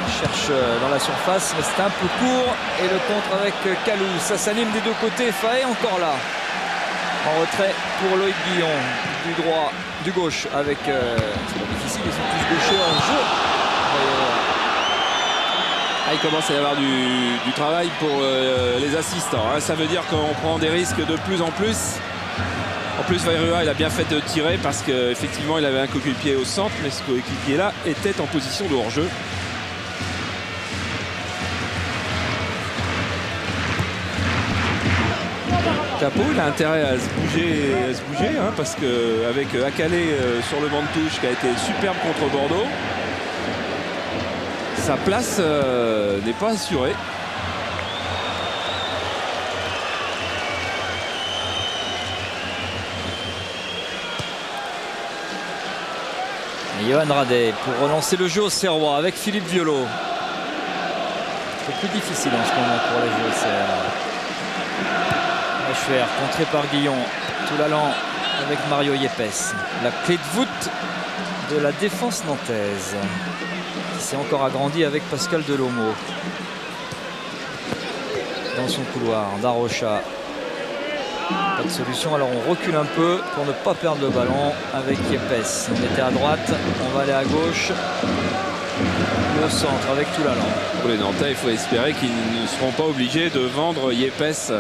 Il cherche dans la surface, mais c'est un peu court. Et le contre avec Kalou. Ça s'anime des deux côtés. Faé encore là. En retrait pour Loïc Guillon. Du droit, du gauche avec... c'est pas difficile, ils sont tous gauchers en jeu. Il commence à y avoir du travail pour les assistants. Hein. Ça veut dire qu'on prend des risques de plus en plus. En plus, Vairua, il a bien fait de tirer parce qu'effectivement, il avait un coéquipier au centre, mais ce coéquipier-là était en position de hors-jeu. Capot, il a intérêt à se bouger hein, parce qu'avec Akale sur le banc de touche qui a été superbe contre Bordeaux, sa place n'est pas assurée. Et Johan Radet pour relancer le jeu au Serrois avec Philippe Violo. Un peu plus difficile en ce moment pour les jeux au Serrois. Lachuer contré par Guillon. Toulalan avec Mario Yepes. La clé de voûte de la défense nantaise. Qui s'est encore agrandi avec Pascal Delomo. Dans son couloir, Darocha. Pas de solution, alors on recule un peu pour ne pas perdre le ballon avec Yepes. On était à droite, on va aller à gauche. Au centre avec Toulalan. Pour les Nantais, il faut espérer qu'ils ne seront pas obligés de vendre Yepes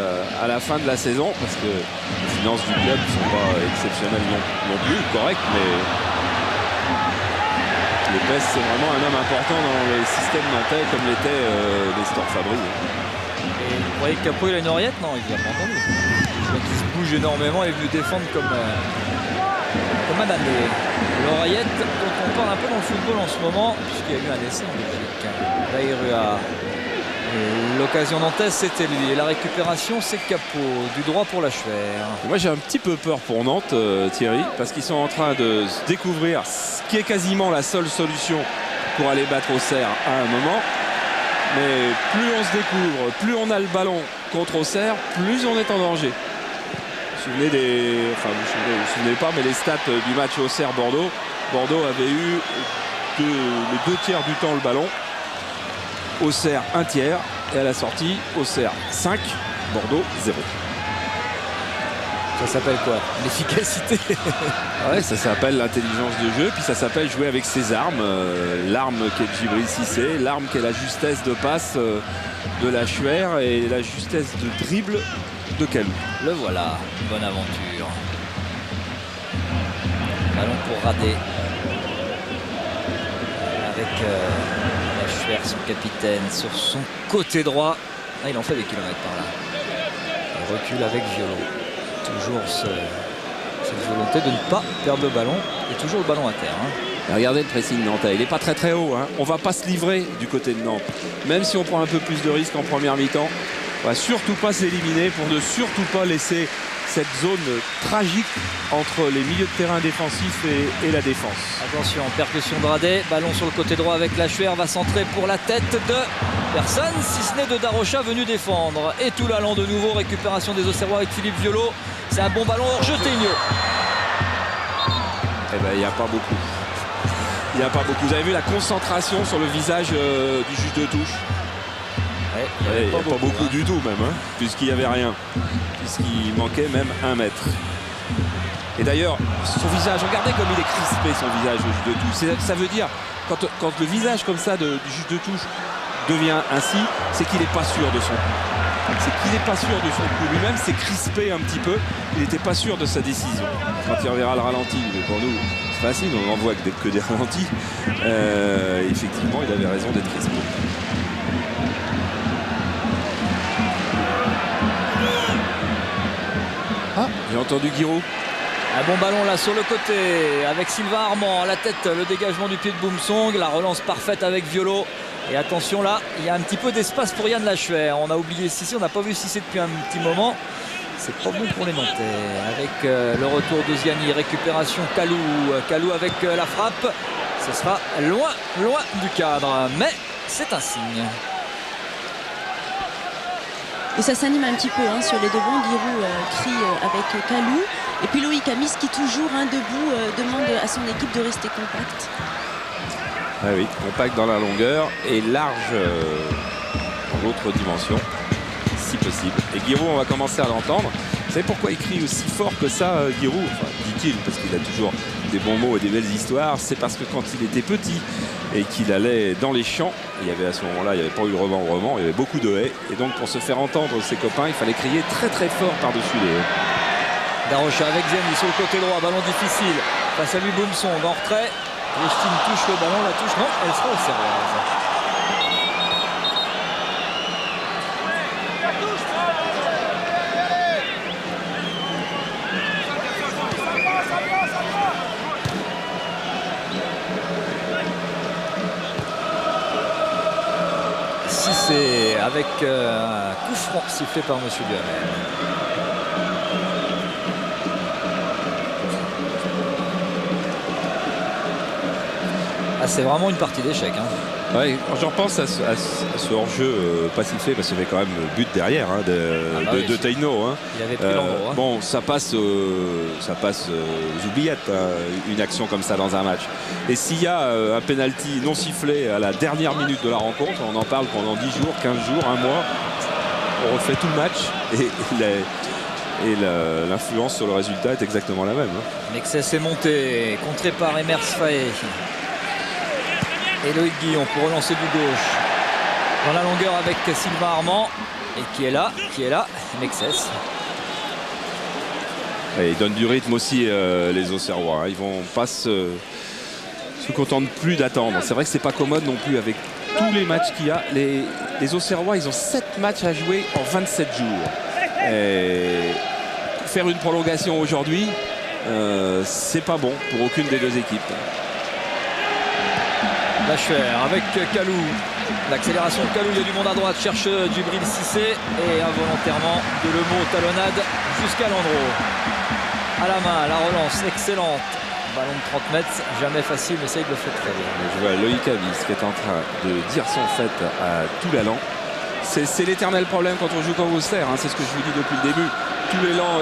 à la fin de la saison parce que les finances du club ne sont pas exceptionnelles non plus, correct, mais Yepes c'est vraiment un homme important dans les systèmes nantais comme l'était Nestor Fabry. Et vous croyez que Capot il a une oreillette? Non, il ne l'a pas entendu. Il se bouge énormément et est venu défendre comme un année. L'oreillette dont on parle un peu dans le football en ce moment, puisqu'il y a eu un essai en Belgique. Bayrua L'occasion nantaise, c'était lui. Et la récupération, c'est Capot. Du droit pour la Schwer. Moi, j'ai un petit peu peur pour Nantes, Thierry, parce qu'ils sont en train de se découvrir ce qui est quasiment la seule solution pour aller battre Auxerre à un moment. Mais plus on se découvre, plus on a le ballon contre Auxerre, plus on est en danger. Vous vous souvenez pas, mais les stats du match Auxerre-Bordeaux. Bordeaux avait eu les 2 tiers du temps le ballon. Auxerre 1 tiers. Et à la sortie, Auxerre 5, Bordeaux 0. Ça s'appelle quoi? L'efficacité. Ouais, ça s'appelle l'intelligence de jeu, puis ça s'appelle jouer avec ses armes. L'arme qui est Djibril Cissé, l'arme qui est la justesse de passe de la Schwer et la justesse de dribble de Kalou. Le voilà, bonne aventure. Ballon pour Radé. Avec la Schwer, son capitaine, sur son côté droit. Ah, il en fait des kilomètres par là. Il recule avec Violo. Toujours cette volonté de ne pas perdre le ballon et toujours le ballon à terre. Regardez le pressing nantais, il n'est pas très haut. On ne va pas se livrer du côté de Nantes. Même si on prend un peu plus de risques en première mi-temps, on ne va surtout pas s'éliminer pour ne surtout pas laisser cette zone tragique entre les milieux de terrain défensifs et la défense. Attention, percussion de Radé, ballon sur le côté droit avec la Schwer, va centrer pour la tête de personne, si ce n'est de Darocha venu défendre. Et tout l'allant de nouveau, récupération des Auxerrois avec Philippe Violo. C'est un bon ballon hors jeu, Tégneux. Eh ben, il n'y a pas beaucoup. Il n'y a pas beaucoup. Vous avez vu la concentration sur le visage du juge de touche? Il n'y a pas beaucoup du tout même, puisqu'il n'y avait rien. Puisqu'il manquait même 1 mètre. Et d'ailleurs, son visage, regardez comme il est crispé, son visage au juge de touche. Ça veut dire, quand le visage comme ça du juge de touche devient ainsi, c'est qu'il n'est pas sûr de son coup. C'est qu'il n'est pas sûr de son coup. Lui-même s'est crispé un petit peu. Il n'était pas sûr de sa décision. Quand il reverra le ralenti, mais pour nous, c'est facile, on n'en voit que des ralentis. Effectivement, il avait raison d'être crispé. Ah, j'ai entendu Giroud. Un bon ballon là sur le côté avec Sylvain Armand à la tête, le dégagement du pied de Boumsong, la relance parfaite avec Violo. Et attention là, il y a un petit peu d'espace pour Yann Laschwer. On a oublié Cissé, on n'a pas vu Cissé depuis un petit moment. C'est pas bon pour les Nantais. Avec le retour de Ziani, récupération Kalou. Kalou avec la frappe. Ce sera loin du cadre, mais c'est un signe. Et ça s'anime un petit peu sur les deux bancs. Giroud crie avec Kalou. Et puis Loïc Amis qui toujours debout demande à son équipe de rester compact. Ah oui, compact dans la longueur et large dans l'autre dimension, si possible. Et Giroud, on va commencer à l'entendre. Vous savez pourquoi il crie aussi fort que ça, Giroud? Enfin, dit-il, parce qu'il a toujours des bons mots et des belles histoires. C'est parce que quand il était petit et qu'il allait dans les champs, il y avait à ce moment-là, il n'y avait pas eu le rebond au roman, il y avait beaucoup de haies. Et donc pour se faire entendre ses copains, il fallait crier très très fort par-dessus les haies. Darocha avec Ziani sur le côté droit, ballon difficile. Face à lui, Boumsong en retrait. Christine touche le ballon, la touche, non, elle sera auxerroise. Cissé avec un coup franc sifflé par M. Duhamel. Ah, c'est vraiment une partie d'échec. Ouais, quand je repense à ce hors-jeu pas sifflé, parce qu'il y avait quand même le but derrière de Taino. Il avait pris l'endroit. Bon, ça passe aux oubliettes, une action comme ça dans un match. Et s'il y a un penalty non sifflé à la dernière minute de la rencontre, on en parle pendant 10 jours, 15 jours, un mois, on refait tout le match et l'influence sur le résultat est exactement la même. Mexès est monté, contré par Emers Faé. Et Loïc Guillon pour relancer du gauche. Dans la longueur avec Sylvain Armand. Et qui est là, Mexès. Et ils donnent du rythme aussi les Auxerrois. Ils vont pas se contentent plus d'attendre. C'est vrai que c'est pas commode non plus avec tous les matchs qu'il y a. Les Auxerrois, ils ont 7 matchs à jouer en 27 jours. Et faire une prolongation aujourd'hui, c'est pas bon pour aucune des deux équipes. Laschwer avec Kalou. L'accélération de Kalou, il y a du monde à droite, cherche Djibril Cissé et involontairement de Lemo, talonnade jusqu'à Landreau. À la main, la relance excellente. Ballon de 30 mètres, jamais facile, mais ça il le fait très bien. Je vois Loïc Avis qui est en train de dire son fait à Toulalan. C'est l'éternel problème quand on joue comme Auxerre, hein, c'est ce que je vous dis depuis le début.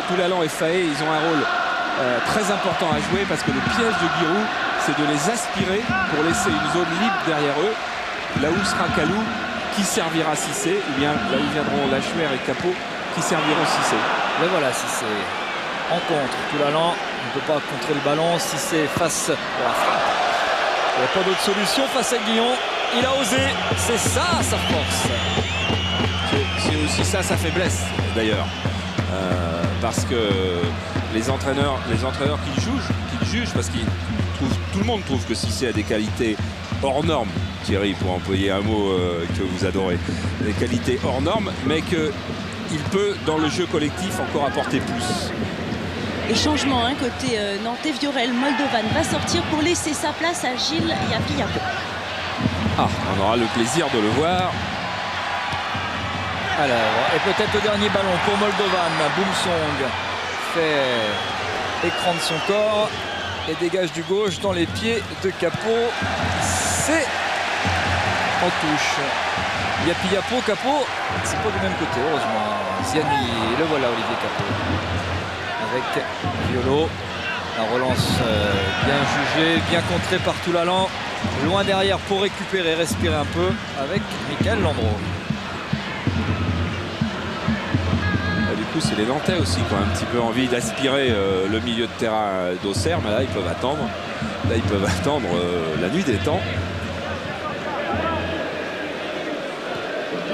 Toulalan et Faé, ils ont un rôle très important à jouer parce que le piège de Giroud, c'est de les aspirer pour laisser une zone libre derrière eux. Là où sera Kalou, qui servira Cissé, ou bien là où viendront Lachuer et Capot, qui serviront Cissé. Mais voilà, Cissé en contre. Toulalan ne peut pas contrer le ballon. Cissé face pour la frappe. Il n'y a pas d'autre solution face à Guillon. Il a osé. C'est ça sa force. C'est aussi ça sa faiblesse d'ailleurs. Parce que les entraîneurs qui jugent, parce qu'ils trouvent, tout le monde trouve que Cissé a des qualités hors normes, Thierry, pour employer un mot que vous adorez, des qualités hors normes, mais qu'il peut dans le jeu collectif encore apporter plus. Et changement, hein, côté nantais, Viorel Moldovan va sortir pour laisser sa place à Gilles Yapi-Yapo. Ah, on aura le plaisir de le voir. Alors, et peut-être le dernier ballon pour Moldovan. Boumsong fait écran de son corps et dégage du gauche dans les pieds de Capot. C'est en touche. Yapi-Yapo, Capot, c'est pas du même côté, heureusement. Ziani, le voilà, Olivier Capot. Avec Violo. La relance bien jugée, bien contrée par Toulalan. Loin derrière pour récupérer, respirer un peu avec Michael Landreau. Du coup, c'est les Nantais aussi qui ont un petit peu envie d'aspirer le milieu de terrain d'Auxerre, mais là, ils peuvent attendre. Là, ils peuvent attendre la nuit des temps.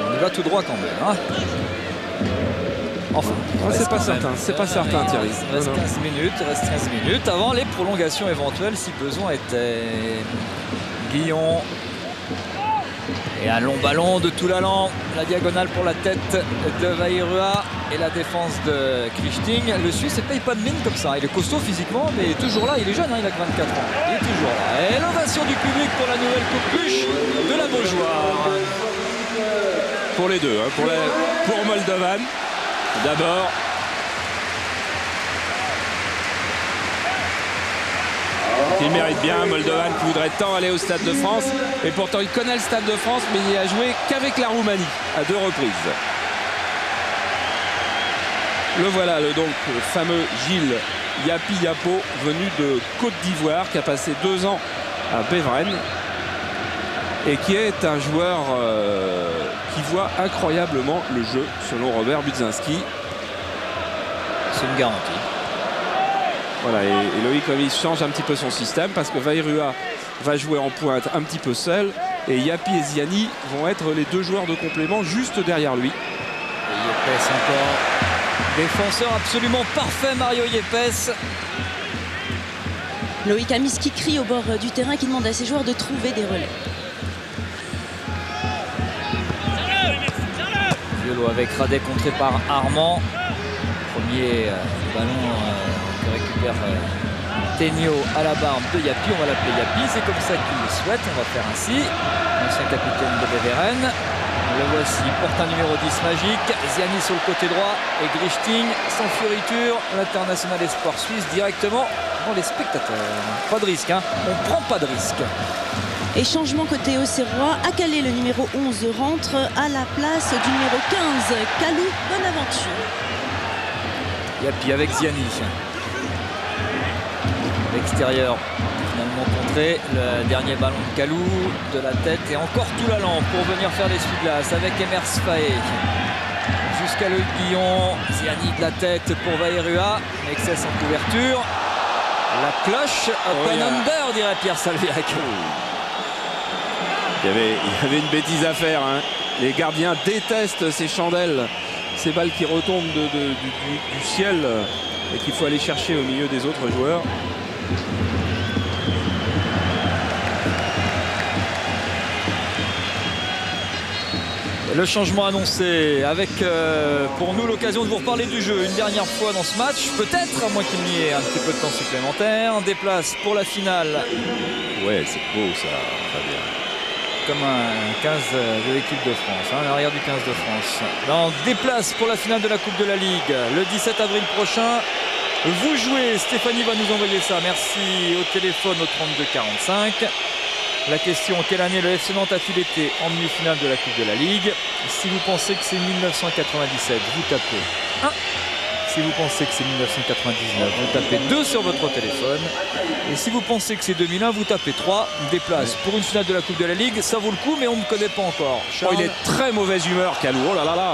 On y va tout droit quand même. Hein, enfin, c'est pas certain, c'est pas certain, Thierry. Il reste 15 minutes avant les prolongations éventuelles si besoin était. Guillon. Et un long ballon de Toulalan. La diagonale pour la tête de Vairua. Et la défense de Christing. Le Suisse ne paye pas de mine comme ça. Il est costaud physiquement, mais il est toujours là. Il est jeune, hein, il a que 24 ans. Il est toujours là. Et l'ovation du public pour la nouvelle coqueluche de la Beaujoire. Pour les deux, hein, pour Moldovan. D'abord. Il mérite bien, Moldovan qui voudrait tant aller au Stade de France. Et pourtant, il connaît le Stade de France, mais il n'y a joué qu'avec la Roumanie à 2 reprises. Le voilà, le fameux Gilles Yapi-Yapo, venu de Côte d'Ivoire, qui a passé 2 ans à Beveren et qui est un joueur qui voit incroyablement le jeu, selon Robert Budzinski. C'est une garantie. Voilà, et Loïc Avis change un petit peu son système parce que Vairua va jouer en pointe un petit peu seul et Yapi et Ziani vont être les 2 joueurs de complément juste derrière lui. Et Yepes encore. Défenseur absolument parfait, Mario Yepes. Loïc Amis qui crie au bord du terrain, qui demande à ses joueurs de trouver des relais. Violo avec Radet contré par Armand. Premier ballon que récupère Tegno à la barbe de Yapi. On va l'appeler Yapi, c'est comme ça qu'il le souhaite. On va faire ainsi. L'ancien capitaine de Beveren. Le voici, porte un numéro 10 magique. Ziani sur le côté droit et Grichting sans fioriture. L'international espoir suisse directement dans les spectateurs. Pas de risque, hein. On prend pas de risque. Et changement côté Auxerrois. Acalé, le numéro 11, rentre à la place du numéro 15, Kalou Bonaventure. Yapi avec Ziani. L'extérieur finalement contré. Le dernier ballon de Kalou de la tête et encore Toulalan pour venir faire l'essuie-glace avec Emers Faé. Jusqu'à le Guillon. Ziani de la tête pour Vairua. Excès en couverture. La cloche. Open under, dirait Pierre Salviac. Il y avait une bêtise à faire. Hein. Les gardiens détestent ces chandelles, ces balles qui retombent du ciel et qu'il faut aller chercher au milieu des autres joueurs. Le changement annoncé avec pour nous l'occasion de vous reparler du jeu une dernière fois dans ce match, peut-être à moins qu'il n'y ait un petit peu de temps supplémentaire. On déplace pour la finale. Ouais, c'est beau ça, Fabien. comme un 15 de l'équipe de France, hein, l'arrière du 15 de France. Là, on déplace pour la finale de la Coupe de la Ligue le 17 avril prochain. Vous jouez, Stéphanie va nous envoyer ça. Merci au téléphone au 32 45. La question, quelle année le FC Nantes a-t-il été en demi-finale de la Coupe de la Ligue? Si vous pensez que c'est 1997, vous tapez 1. Si vous pensez que c'est 1999, vous tapez 2 sur votre téléphone. Et si vous pensez que c'est 2001, vous tapez 3. On déplace pour une finale de la Coupe de la Ligue. Ça vaut le coup, mais on ne connaît pas encore. Charles. Il est très mauvaise humeur, Calou. Oh là là là.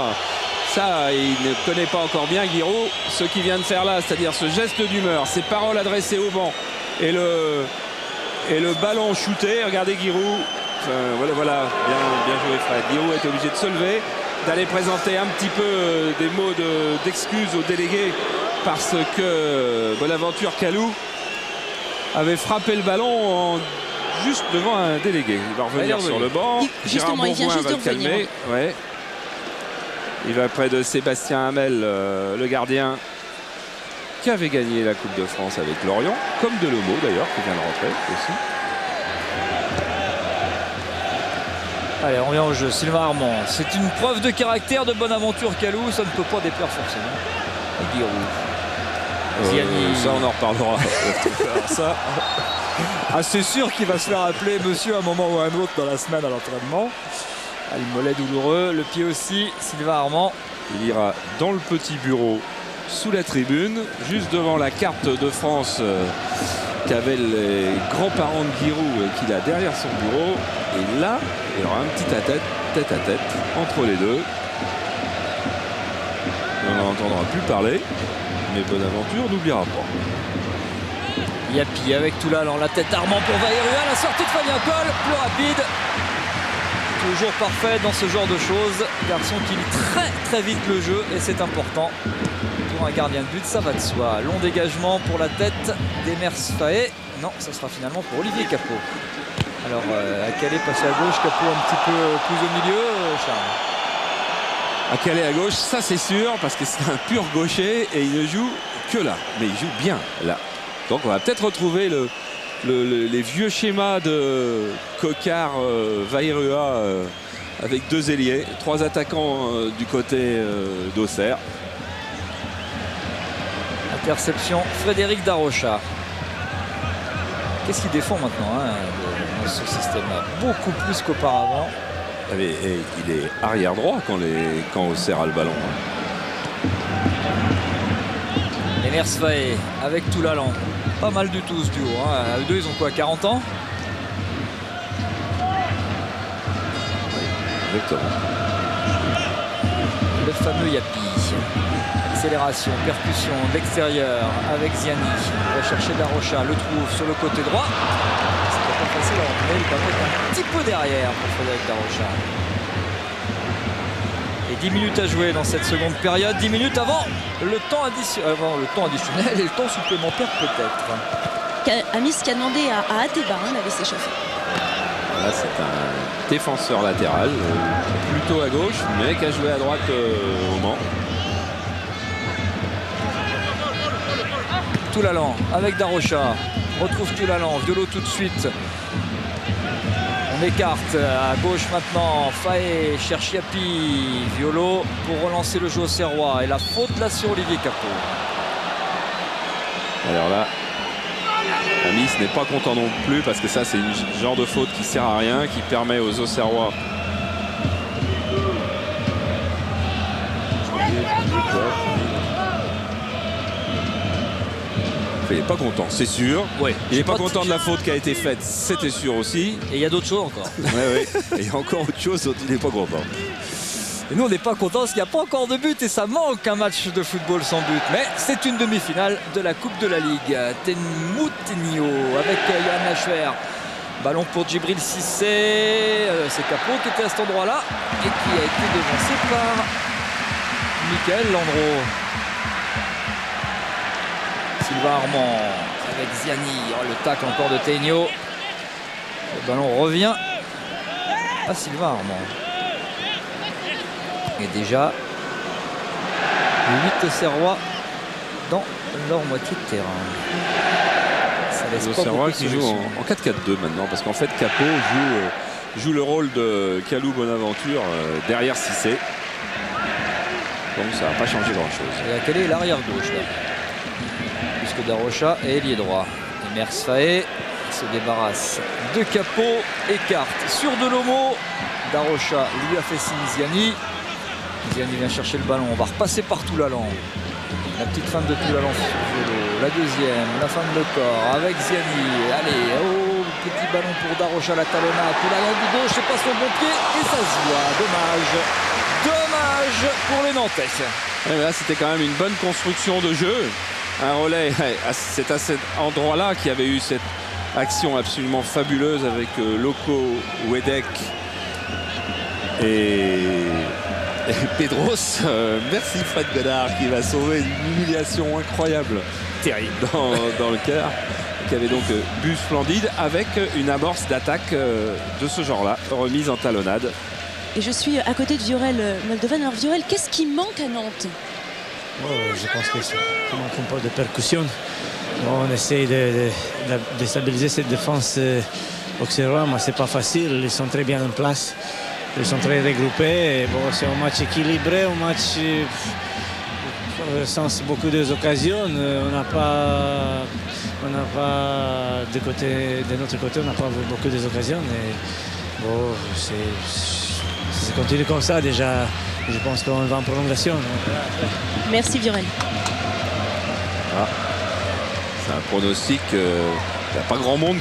Ça, il ne connaît pas encore bien Giroud. Ce qu'il vient de faire là, c'est-à-dire ce geste d'humeur, ces paroles adressées au banc et le ballon shooté. Regardez Giroud. Voilà, bien joué Fred. Giroud est obligé de se lever, d'aller présenter un petit peu des mots d'excuses aux délégués parce que Bonaventure Calou avait frappé le ballon juste devant un délégué. Il va revenir sur le banc. Justement, il vient juste de le calmer. revenir. Ouais. Il va près de Sébastien Hamel, le gardien qui avait gagné la Coupe de France avec Lorient, comme Delomo d'ailleurs, qui vient de rentrer aussi. Allez, on revient au jeu. Sylvain Armand. C'est une preuve de caractère de Bonaventure Calou. Ça ne peut pas déplaire forcément. Et Giroud. Ziani. Ça, on en reparlera. Alors ça, c'est sûr qu'il va se faire appeler monsieur à un moment ou à un autre dans la semaine à l'entraînement. Ah, le mollet douloureux, le pied aussi. Sylvain Armand. Il ira dans le petit bureau sous la tribune, juste devant la carte de France qu'avaient les grands-parents de Giroud qu'il a derrière son bureau. Et là, il y aura un petit tête à tête entre les deux. On n'entendra plus parler, mais Bonaventure n'oubliera pas. Yapi avec Toulalan, la tête Armand pour Vairua, la sortie de Fabien Coll, plus rapide. Toujours parfait dans ce genre de choses. Garçon qui lit très vite le jeu et c'est important. Pour un gardien de but, ça va de soi. Long dégagement pour la tête d'Emers Faé. Non, ça sera finalement pour Olivier Capot. Alors, Calais passe à gauche, Capot un petit peu plus au milieu, Charles. Calais à gauche, ça c'est sûr, parce que c'est un pur gaucher et il ne joue que là. Mais il joue bien là. Donc on va peut-être retrouver les vieux schémas de Cocard, Vairua avec 2 ailiers, 3 attaquants du côté d'Auxerre. Interception, Frédéric Darocha. Qu'est-ce qu'il défend maintenant dans ce système-là? Beaucoup plus qu'auparavant. Et il est arrière droit quand Auxerre a le ballon. Emers Faé avec Toulalan. Pas mal du tout ce duo. Eux deux, ils ont quoi, 40 ans? Oui, exactement. Le fameux Yapi. Accélération, percussion de l'extérieur avec Ziani. Il va chercher Darocha, le trouve sur le côté droit. C'est pas facile à rentrer, il va mettre un petit peu derrière pour Frédéric Darocha. Et 10 minutes à jouer dans cette seconde période, 10 minutes avant le temps additionnel et le temps supplémentaire peut-être. Amis qui a demandé à Ateba d'aller s'échauffer. Là c'est un défenseur latéral, plutôt à gauche, mais qui a joué à droite au Mans. Toulalan avec Darocha. Retrouve Toulalan, Violo tout de suite. On écarte à gauche maintenant. Faé cherche Yapi. Violo pour relancer le jeu au Serrois. Et la faute là sur Olivier Capot. Alors là, Amis n'est pas content non plus parce que ça c'est une genre de faute qui sert à rien, qui permet aux Auxerrois il n'est pas content, c'est sûr. Ouais. Il n'est pas content de la faute qui a été faite, c'était sûr aussi. Et il y a d'autres choses encore. Ouais. Et il y a encore autre chose dont il n'est pas content. Et nous on n'est pas content parce qu'il n'y a pas encore de but et ça manque un match de football sans but. Mais c'est une demi-finale de la Coupe de la Ligue. Tenmoutinho avec Yann Lachuer. Ballon pour Djibril Cissé. C'est Capot qui était à cet endroit-là et qui a été devancé par Michael Landreau. Sylvain Armand avec Ziani. Le tacle encore de Tegno. Le ballon revient à Sylvain Armand. Et déjà 8 Auxerrois dans leur moitié de terrain. Ça laisse Les pas Auxerrois beaucoup de qui jouent solutions. en 4-4-2 maintenant, parce qu'en fait Capot joue joue le rôle de Kalou Bonaventure derrière Cissé. Donc ça va pas changer grand-chose. Et quel est l'arrière gauche là, puisque Darocha est ailier droit. Et Mersfaé se débarrasse de Capot, écarte sur Delomo. Darocha lui a fait signe Ziani. Ziani vient chercher le ballon. On va repasser par Toulalan. La petite fin de Toulalan sur Velo. La deuxième, la fin de le corps avec Ziani. Allez, oh, petit ballon pour Darocha, la talonnade. Toulalan du gauche, c'est pas son bon pied et ça se voit. Dommage. Dommage pour les Nantais. Ouais, là, c'était quand même une bonne construction de jeu. Un relais, c'est à cet endroit-là qu'il y avait eu cette action absolument fabuleuse avec Loco, Wedek et Pedros. Merci Fred Godard qui va sauver une humiliation incroyable, terrible dans le cœur. Qui avait donc but splendide avec une amorce d'attaque de ce genre-là, remise en talonnade. Et je suis à côté de Viorel Moldovan. Alors Viorel, qu'est-ce qui manque à Nantes? Je pense que ça manque un peu de percussion. On essaie de stabiliser cette défense auxerroise, mais c'est pas facile. Ils sont très bien en place. Ils sont très regroupés. Bon, c'est un match équilibré, un match sans beaucoup d'occasions. On n'a pas de notre côté, on n'a pas beaucoup d'occasions. Bon, ça continue comme ça déjà. Je pense qu'on va en prolongation. Merci Viorel. Ah, c'est un pronostic. Il n'y a pas grand monde